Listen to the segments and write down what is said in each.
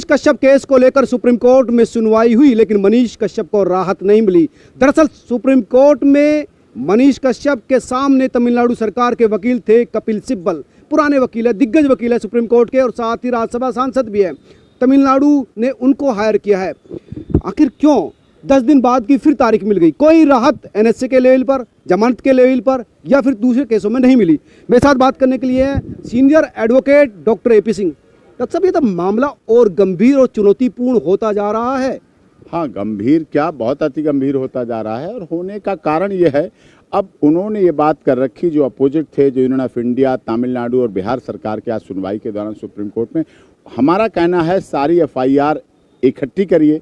Kashyap case को लेकर supreme court में सुनवाई हुई, लेकिन मनीष कश्यप को राहत नहीं मिली। दरअसल सुप्रीम कोर्ट में मनीष कश्यप के सामने तमिलनाडु सरकार के वकील थे कपिल सिब्बल, पुराने वकील है, दिग्गज वकील है सुप्रीम कोर्ट के, और साथ ही राज्यसभा सांसद भी है। तमिलनाडु ने उनको हायर किया है। आखिर क्यों 10 दिन बाद की फिर तारीख मिल गई? कोई राहत एनएसए के लेवल पर, जमानत के लेवल पर या फिर दूसरे केसों में नहीं मिली। मेरे साथ बात करने के लिए senior advocate doctor AP Singh. Doctor साहब, ये तो मामला और गंभीर और चुनौतीपूर्ण होता जा रहा है। हाँ, गंभीर क्या, बहुत अति गंभीर होता जा रहा है। और होने का कारण ये है, अब उन्होंने ये बात कर रखी, जो अपोजिट थे, जो यूनियन ऑफ इंडिया, तमिलनाडु और बिहार सरकार के आज सुनवाई के दौरान सुप्रीम कोर्ट में, हमारा कहना है सारी एफआईआर इकट्ठी करिए,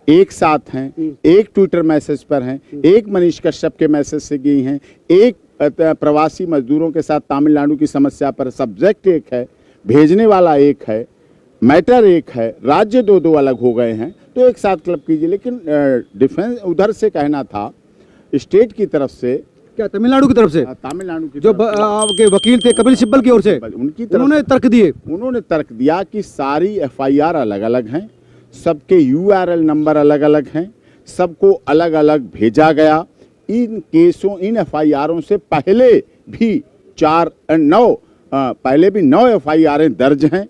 एक साथ हैं, एक ट्विटर मैसेज पर हैं, एक मनीष कश्यप के मैसेज से गई हैं, एक प्रवासी मजदूरों के साथ तमिलनाडु की समस्या पर सब्जेक्ट एक है, भेजने वाला एक है, मैटर एक है, राज्य दो दो अलग हो गए हैं, तो एक साथ क्लब कीजिए। लेकिन डिफेंस उधर से कहना था, स्टेट की तरफ से, क्या तमिलनाडु की तरफ से, तमिलनाडु की जो आपके वकील थे कपिल सिब्बल की ओर से, उनकी तरफ उन्होंने तर्क दिए। उन्होंने तर्क दिया कि सारी एफआईआर अलग अलग हैं, सबके यूआरएल नंबर अलग अलग हैं, सबको अलग अलग भेजा गया। इन केसों, इन एफआईआरों से पहले भी 9 एफआईआर दर्ज हैं।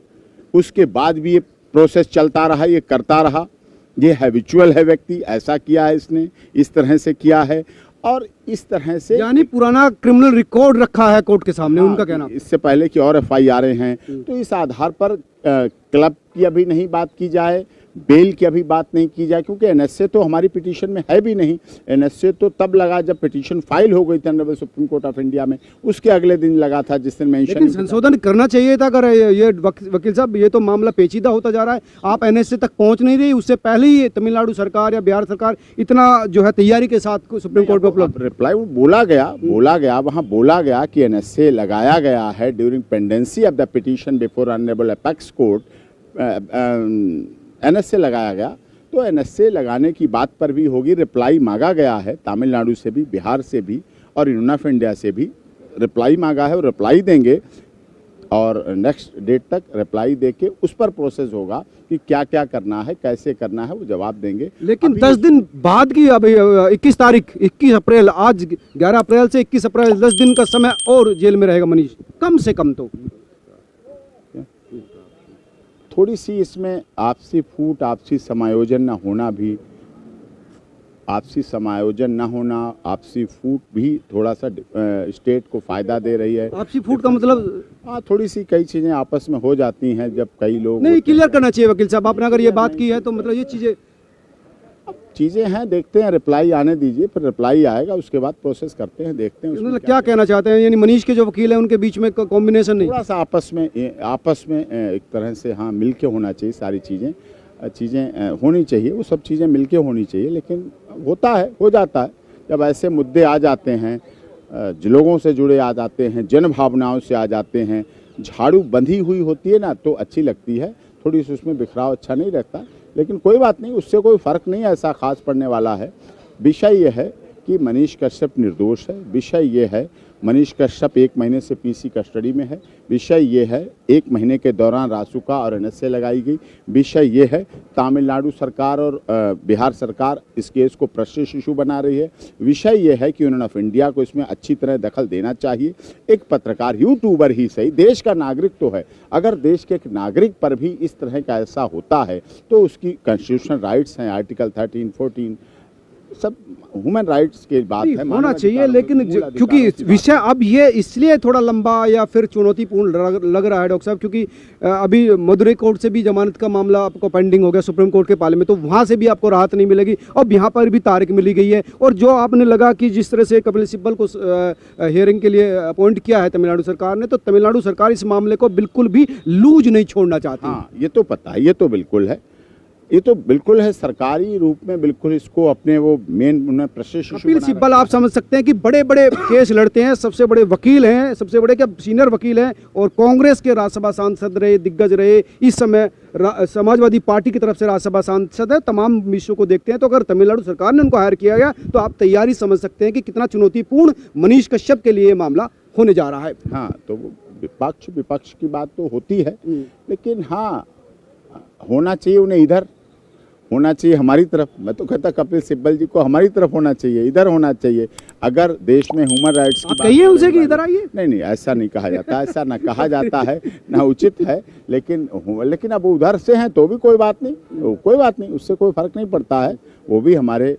उसके बाद भी ये प्रोसेस चलता रहा, ये करता रहा। ये हैबिचुअल है व्यक्ति, ऐसा किया है इसने, इस तरह से किया है और इस तरह से, यानी पुराना क्रिमिनल रिकॉर्ड रखा है कोर्ट के सामने। उनका कहना, इससे पहले की और एफआईआर हैं, तो इस आधार पर क्लब की अभी नहीं बात की जाए, बेल की अभी बात नहीं की जाए, क्योंकि एनएसए तो हमारी पिटीशन में है भी नहीं। एनएसए तो तब लगा जब पिटीशन फाइल हो गई थी honourable supreme court of India में, उसके अगले दिन लगा था, जिस दिन मेंशन। लेकिन संशोधन करना चाहिए था। अगर ये वकील साहब, ये तो मामला पेचीदा होता जा रहा है, आप एनएसए तक पहुंच नहीं रही, उससे पहले ही तमिलनाडु सरकार या बिहार सरकार इतना जो है तैयारी के साथ सुप्रीम कोर्ट में उपलब्ध। रिप्लाई बोला गया वहाँ बोला गया कि एनएसए लगाया गया है during pendency of the petition before honourable apex court, NSA लगाया गया। तो एनएसए लगाने की बात पर भी होगी। रिप्लाई मांगा गया है तमिलनाडु से भी, बिहार से भी और यूनियन ऑफ इंडिया से भी रिप्लाई मांगा है, और रिप्लाई देंगे और नेक्स्ट डेट तक रिप्लाई देके उस पर प्रोसेस होगा कि क्या क्या करना है, कैसे करना है, वो जवाब देंगे। लेकिन 10 दिन बाद की, अभी 21 तारीख, 21 अप्रैल, आज 11 अप्रैल से 21 अप्रैल, 10 दिन का समय और जेल में रहेगा मनीष, कम से कम। तो थोड़ी सी इसमें आपसी फूट, आपसी समायोजन न होना भी, आपसी समायोजन न होना, आपसी फूट भी थोड़ा सा स्टेट को फायदा दे रही है। आपसी फूट का मतलब? हाँ, थोड़ी सी कई चीजें आपस में हो जाती हैं जब कई लोग नहीं, क्लियर करना चाहिए वकील साहब, आपने अगर ये बात की है तो मतलब ये चीजें हैं, देखते हैं, रिप्लाई आने दीजिए, फिर रिप्लाई आएगा, उसके बाद प्रोसेस करते हैं, देखते हैं मतलब क्या कहना चाहते हैं। यानी मनीष के जो वकील हैं उनके बीच में कॉम्बिनेशन नहीं, थोड़ा सा आपस में एक तरह से हाँ मिलके होना चाहिए, सारी चीज़ें होनी चाहिए, वो सब चीज़ें मिलके होनी चाहिए। लेकिन होता है, हो जाता है, जब ऐसे मुद्दे आ जाते हैं, लोगों से जुड़े आ जाते हैं, जन भावनाओं से आ जाते हैं, झाड़ू बंधी हुई होती है ना, तो अच्छी लगती है, थोड़ी सी उसमें बिखराव अच्छा नहीं लगता। लेकिन कोई बात नहीं, उससे कोई फ़र्क नहीं ऐसा खास पड़ने वाला है। विषय ये है कि मनीष कश्यप निर्दोष है। विषय ये है मनीष कश्यप 1 महीने से पीसी कस्टडी में है। विषय ये है 1 महीने के दौरान रासुका और एनएसए लगाई गई। विषय ये है तमिलनाडु सरकार और बिहार सरकार इस केस को प्रेस्टीज इशू बना रही है। विषय ये है कि यूनियन ऑफ इंडिया को इसमें अच्छी तरह दखल देना चाहिए। एक पत्रकार, यूट्यूबर ही सही, देश का नागरिक तो है, अगर देश के एक नागरिक पर भी इस तरह का ऐसा होता है तो उसकी कॉन्स्टिट्यूशनल राइट्स हैं, आर्टिकल 13, 14 सब ह्यूमन राइट्स की बात है, होना चाहिए। लेकिन क्योंकि विषय अब ये इसलिए थोड़ा लंबा या फिर चुनौतीपूर्ण लग रहा है डॉक्टर साहब, क्योंकि अभी मदुरई कोर्ट से भी जमानत का मामला आपको पेंडिंग हो गया सुप्रीम कोर्ट के पाले में, तो वहाँ से भी आपको राहत नहीं मिलेगी। और यहाँ पर भी तारीख मिली गई है। और जो आपने लगा कि जिस तरह से कपिल सिब्बल को हियरिंग के लिए अपॉइंट किया है तमिलनाडु सरकार ने, तो तमिलनाडु सरकार इस मामले को बिल्कुल भी लूज नहीं छोड़ना चाहती। हाँ, ये तो पता है, ये तो बिल्कुल है, ये तो बिल्कुल है, सरकारी रूप में बिल्कुल इसको अपने वो main Prestige issue. Kapil Sibal आप समझ सकते हैं कि बड़े बड़े केस लड़ते हैं, सबसे बड़े वकील हैं, सबसे बड़े क्या सीनियर वकील हैं, और कांग्रेस के राज्यसभा सांसद रहे, दिग्गज रहे, इस समय समाजवादी पार्टी की तरफ से राज्यसभा सांसद है। तमाम विषयों को देखते हैं तो अगर तमिलनाडु सरकार ने उनको हायर किया गया तो आप तैयारी समझ सकते हैं कि कितना चुनौतीपूर्ण मनीष कश्यप के लिए मामला होने जा रहा है। हाँ, तो वो विपक्ष की बात तो होती है, लेकिन हाँ होना चाहिए उन्हें इधर, होना चाहिए हमारी तरफ। मैं तो कहता कपिल सिब्बल जी को हमारी तरफ होना चाहिए, इधर होना चाहिए। अगर देश में ह्यूमन राइट्स की कहिए उनसे कि इधर आइए। नहीं, ऐसा नहीं कहा जाता, ऐसा ना कहा जाता है, ना उचित है। लेकिन अब उधर से हैं तो भी कोई बात नहीं, उससे कोई फर्क नहीं पड़ता है। वो भी हमारे,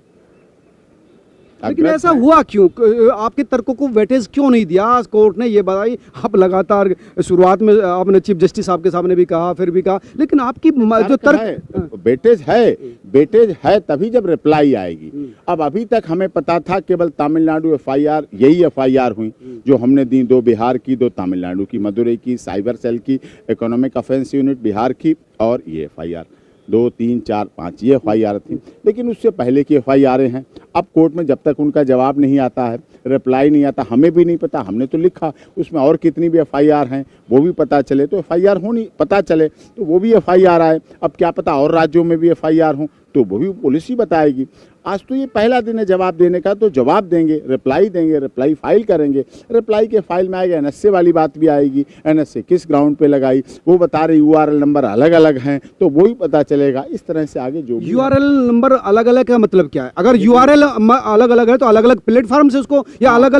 लेकिन ऐसा हुआ क्यों? आपके तर्कों को वेटेज क्यों नहीं दिया कोर्ट ने? ये बताइए। आप लगातार शुरुआत में आपने चीफ जस्टिस साहब के सामने भी कहा, फिर भी कहा, लेकिन आपकी जो तर्क वेटेज है तभी जब रिप्लाई आएगी। अब अभी तक हमें पता था केवल तमिलनाडु FIR, यही FIR हुई जो हमने दी, 2 बिहार की, 2 तमिलनाडु की, मदुरई की, साइबर सेल की, इकोनॉमिक ऑफेंस यूनिट बिहार की, और ये FIR 2, 3, 4, 5 ये FIR थी। लेकिन उससे पहले की FIR हैं। अब कोर्ट में जब तक उनका जवाब नहीं आता है, रिप्लाई नहीं आता, हमें भी नहीं पता, हमने तो लिखा उसमें और कितनी भी FIR हैं वो भी पता चले, तो FIR होनी पता चले तो वो भी FIR आए। अब क्या पता और राज्यों में भी FIR हों तो वो भी पुलिस ही बताएगी। आज तो ये पहला दिन है जवाब देने का, तो जवाब देंगे, रिप्लाई फाइल करेंगे। रिप्लाई के फाइल में आएगा, NSA वाली बात भी आएगी, NSA किस ग्राउंड पे लगाई वो बता रहे, URL नंबर अलग अलग हैं तो वो ही पता चलेगा। इस तरह से आगे जो URL नंबर अलग अलग का मतलब क्या है? अगर URL अलग अलग है तो अलग अलग प्लेटफॉर्म से उसको, या अलग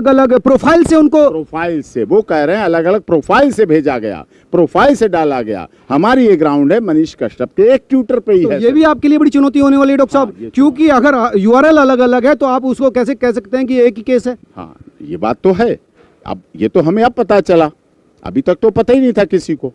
अलग प्रोफाइल से उनको, प्रोफाइल से वो कह रहे हैं अलग अलग प्रोफाइल से भेजा गया, प्रोफाइल से डाला गया। हमारी ये ग्राउंड है मनीष कश्यप के एक ट्विटर पे ही तो है। ये भी आपके लिए बड़ी चुनौती होने वाली है डॉक्टर साहब, क्योंकि अगर URL अलग अलग है तो आप उसको कैसे कह सकते हैं कि एक ही केस है? हाँ, ये बात तो है। अब ये तो हमें अब पता चला, अभी तक तो पता ही नहीं था किसी को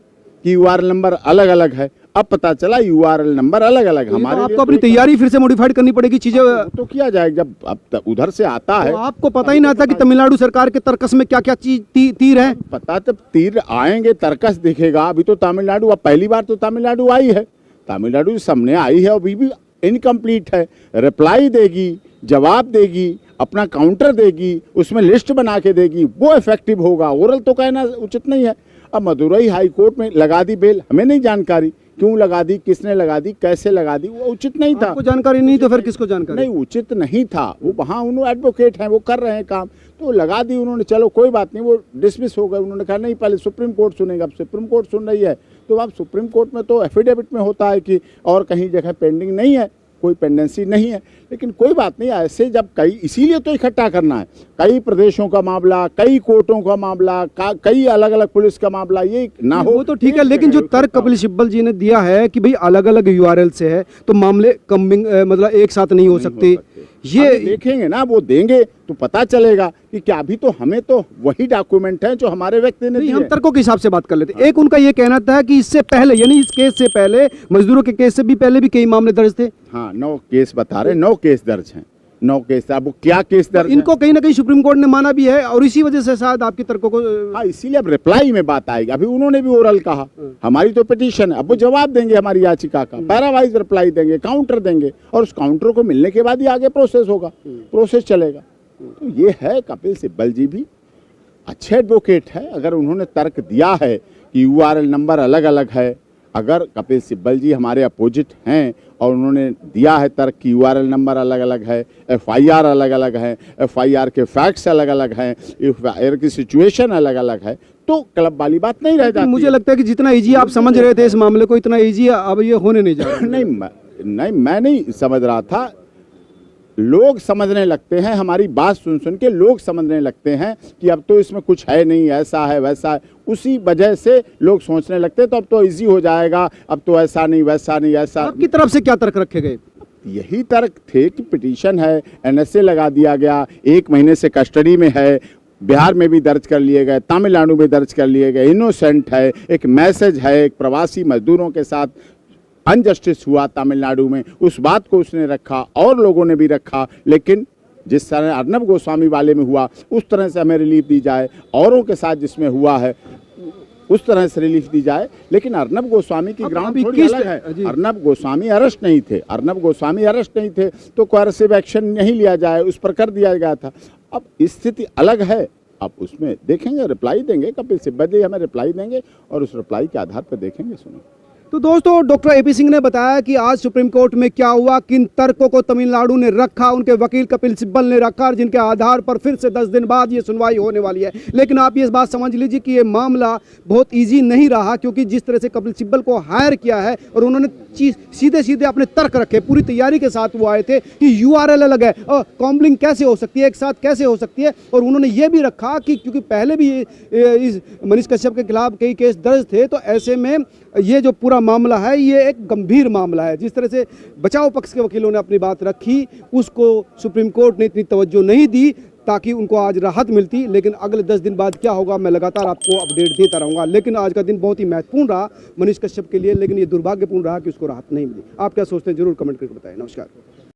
कि URL नंबर अलग अलग है। अब पता चला URL नंबर अलग अलग। हमारे आपको अपनी तैयारी फिर से मॉडिफाइड करनी पड़ेगी चीजें। तो किया जाएगा जब अब उधर से आता है। तो आपको पता ही ना था कि तमिलनाडु सरकार के तर्कस में क्या क्या चीज तीर है? पता जब तीर आएंगे तर्कस दिखेगा। अभी तो तमिलनाडु, अब पहली बार तो तमिलनाडु आई है, तमिलनाडु सामने आई है, अभी भी इनकम्प्लीट है। रिप्लाई देगी, जवाब देगी, अपना काउंटर देगी, उसमें लिस्ट बना के देगी, वो इफेक्टिव होगा। ओरल तो कहना उचित नहीं है। अब मदुरई हाई कोर्ट में लगा दी बेल, हमें नहीं जानकारी क्यों लगा दी, किसने लगा दी, कैसे लगा दी, वो उचित नहीं था। आपको जानकारी नहीं तो फिर किसको जानकारी? नहीं, उचित नहीं था। वो वहाँ उन्होंने एडवोकेट हैं, वो कर रहे हैं काम, तो लगा दी उन्होंने, चलो कोई बात नहीं, वो डिसमिस हो गए। उन्होंने कहा नहीं पहले सुप्रीम कोर्ट सुनेगा। अब सुप्रीम कोर्ट सुन रही है तो अब सुप्रीम कोर्ट में तो एफिडेविट में होता है कि और कहीं जगह पेंडिंग नहीं है, कोई पेंडेंसी नहीं है। लेकिन कोई बात नहीं, ऐसे जब कई, इसीलिए तो इकट्ठा करना है, कई प्रदेशों का मामला, कई कोर्टों का मामला, कई अलग अलग पुलिस का मामला, ये ना हो। वो तो ठीक है, लेकिन जो तर्क कपिल सिब्बल जी ने दिया है कि भाई अलग अलग URL से है तो मामले कमिंग मतलब एक साथ नहीं हो सकते, ये देखेंगे ना, वो देंगे तो पता चलेगा कि क्या। अभी तो हमें तो वही डॉक्यूमेंट है जो हमारे व्यक्ति ने दिए। हम तर्कों के हिसाब से बात कर लेते हैं। एक उनका ये कहना था कि इससे पहले, यानी इस केस से पहले, मजदूरों के केस से भी पहले भी कई मामले दर्ज थे। हाँ, 9 केस बता रहे, 9 केस दर्ज हैं, 9 केस। अब वो क्या केस दर्ज है? इनको कहीं ना कहीं सुप्रीम कोर्ट ने माना भी है और इसी वजह से शायद आपके तर्कों को। हाँ, इसीलिए अब रिप्लाई में बात आएगी। अभी उन्होंने भी ओरल कहा, हमारी तो पिटीशन है, अब वो जवाब देंगे हमारी याचिका का, पैरावाइज रिप्लाई देंगे, काउंटर देंगे, और उस काउंटर को मिलने के बाद ही आगे प्रोसेस होगा, प्रोसेस चलेगा। तो ये है, कपिल सिब्बल जी भी अच्छे एडवोकेट है। अगर उन्होंने तर्क दिया है कि URL नंबर अलग अलग है, अगर कपिल सिब्बल जी हमारे अपोजिट हैं और उन्होंने दिया है तर्क की URL नंबर अलग अलग है, FIR अलग अलग है, FIR के फैक्ट्स अलग अलग हैं, FIR की सिचुएशन अलग अलग है, तो क्लब वाली बात नहीं रह जाती। मुझे लगता है कि जितना इजी आप समझ रहे थे इस मामले को, इतना इजी अब ये होने नहीं जा रहा। नहीं, मैं नहीं समझ रहा था। लोग समझने लगते हैं, हमारी बात सुन सुन के लोग समझने लगते हैं कि अब तो इसमें कुछ है नहीं, ऐसा है वैसा है। उसी वजह से लोग सोचने लगते हैं तो अब तो इजी हो जाएगा, अब तो ऐसा नहीं वैसा नहीं ऐसा। आपकी तरफ से क्या तर्क रखे गए? यही तर्क थे कि पिटीशन है, NSA लगा दिया गया, 1 महीने से कस्टडी में है, बिहार में भी दर्ज कर लिए गए, तमिलनाडु में दर्ज कर लिए गए, इनोसेंट है, एक मैसेज है, एक प्रवासी मजदूरों के साथ अनजस्टिस हुआ तमिलनाडु में, उस बात को उसने रखा और लोगों ने भी रखा। लेकिन जिस तरह अर्नब गोस्वामी वाले में हुआ उस तरह से हमें रिलीफ दी जाए, औरों के साथ जिसमें हुआ है उस तरह से रिलीफ दी जाए। लेकिन अर्नब गोस्वामी की ग्राउंड थोड़ी अलग है। अर्नब गोस्वामी अरेस्ट नहीं थे, तो कोर्सिव एक्शन नहीं लिया जाए, उस पर कर दिया गया था। अब स्थिति अलग है, अब उसमें देखेंगे, रिप्लाई देंगे, कपिल सिब्बल जी हमें रिप्लाई देंगे और उस रिप्लाई के आधार पर देखेंगे। सुनो, तो दोस्तों डॉक्टर एपी सिंह ने बताया कि आज सुप्रीम कोर्ट में क्या हुआ, किन तर्कों को तमिलनाडु ने रखा, उनके वकील कपिल सिब्बल ने रखा, और जिनके आधार पर फिर से 10 दिन बाद ये सुनवाई होने वाली है। लेकिन आप ये बात समझ लीजिए कि ये मामला बहुत ईजी नहीं रहा, क्योंकि जिस तरह से कपिल सिब्बल को हायर किया है और उन्होंने सीधे सीधे अपने तर्क रखे, पूरी तैयारी के साथ वो आए थे कि यूआरएल अलग है और कॉम्बलिंग कैसे हो सकती है, एक साथ कैसे हो सकती है। और उन्होंने ये भी रखा कि क्योंकि पहले भी इस मनीष कश्यप के खिलाफ कई केस दर्ज थे, तो ऐसे में ये जो पूरा मामला है ये एक गंभीर मामला है। जिस तरह से बचाव पक्ष के वकीलों ने अपनी बात रखी, उसको सुप्रीम कोर्ट ने इतनी तवज्जो नहीं दी ताकि उनको आज राहत मिलती। लेकिन अगले 10 दिन बाद क्या होगा, मैं लगातार आपको अपडेट देता रहूंगा। लेकिन आज का दिन बहुत ही महत्वपूर्ण रहा मनीष कश्यप के लिए, लेकिन ये दुर्भाग्यपूर्ण रहा कि उसको राहत नहीं मिली। आप क्या सोचते हैं, जरूर कमेंट करके बताएं। नमस्कार।